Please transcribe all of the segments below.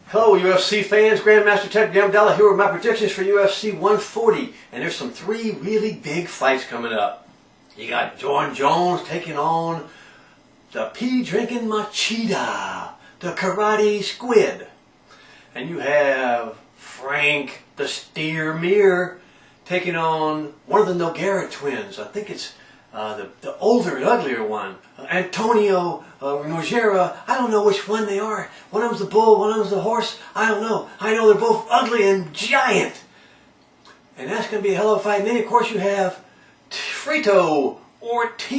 Hello UFC fans, Grandmaster Ted Gambella here with my predictions for UFC 140, and there's some three really big fights coming up. You got Jon Jones taking on the pea-drinking Machida, the karate squid. And you have Frank the Steer Mir taking on one of the Nogueira twins. I think it's the older and uglier one. Antonio Nogueira, I don't know which one they are. One of them's the bull, one of them's the horse. I don't know. I know they're both ugly and giant. And that's going to be a hell of a fight. And then, of course, you have Ortiz,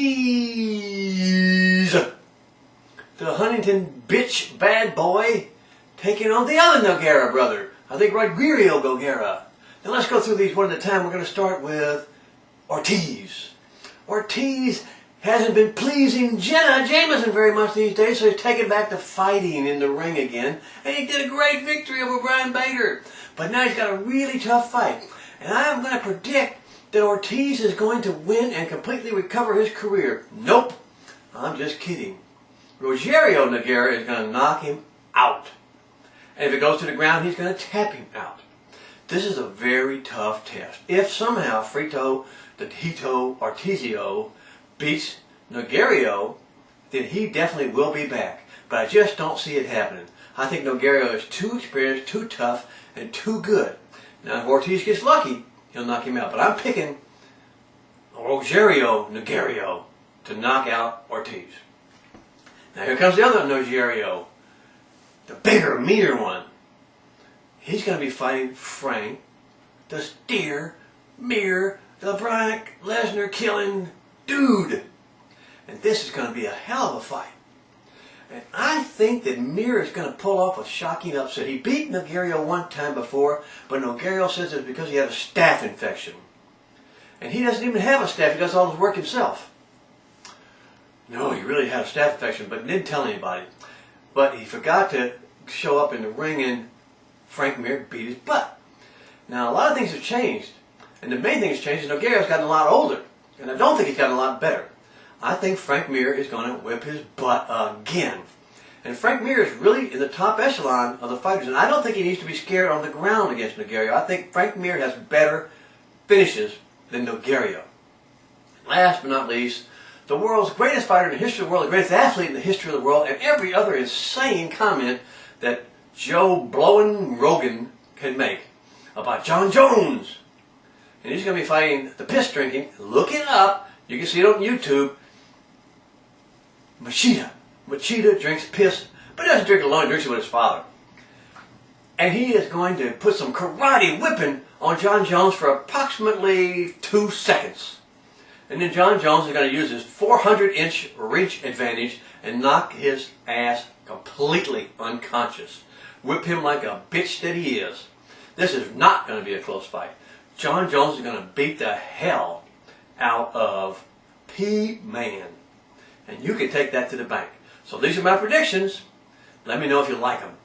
the Huntington bitch bad boy, taking on the other Nogueira brother. I think Rodrigo Nogueira. Now let's go through these one at a time. We're going to start with Ortiz. Ortiz hasn't been pleasing Jenna Jameson very much these days, so he's taken back to fighting in the ring again. And he did a great victory over Brian Bader. But now he's got a really tough fight. And I'm going to predict that Ortiz is going to win and completely recover his career. Nope. I'm just kidding. Rogerio Nogueira is going to knock him out. And if it goes to the ground, he's going to tap him out. This is a very tough test. If somehow the Hito Ortizio beats Nogueira, then he definitely will be back. But I just don't see it happening. I think Nogueira is too experienced, too tough, and too good. Now, if Ortiz gets lucky, he'll knock him out. But I'm picking Rogerio Nogueira to knock out Ortiz. Now here comes the other Nogueira, the bigger, meaner one. He's going to be fighting Frank the Steer Mir, the Brock Lesnar killing dude. And this is going to be a hell of a fight. And I think that Mir is going to pull off a shocking upset. He beat Nogueira one time before, but Nogueira says it's because he had a staph infection. And he doesn't even have a staph. He does all his work himself. No, he really had a staph infection, but didn't tell anybody. But he forgot to show up in the ring, and Frank Mir beat his butt. Now, a lot of things have changed. And the main thing that's changed is Nogueira's gotten a lot older. And I don't think he's gotten a lot better. I think Frank Mir is going to whip his butt again. And Frank Mir is really in the top echelon of the fighters. And I don't think he needs to be scared on the ground against Nogueira. I think Frank Mir has better finishes than Nogueira. Last but not least, the world's greatest fighter in the history of the world, the greatest athlete in the history of the world, and every other insane comment that Joe Blowin' Rogan can make about Jon Jones. And he's going to be fighting the piss drinking. Look it up. You can see it on YouTube. Machida. Machida drinks piss, but he doesn't drink it alone. He drinks it with his father. And he is going to put some karate whipping on Jon Jones for approximately 2 seconds. And then Jon Jones is going to use his 400-inch reach advantage and knock his ass completely unconscious. Whip him like a bitch that he is. This is not going to be a close fight. Jon Jones is going to beat the hell out of P-Man. And you can take that to the bank. So these are my predictions. Let me know if you like them.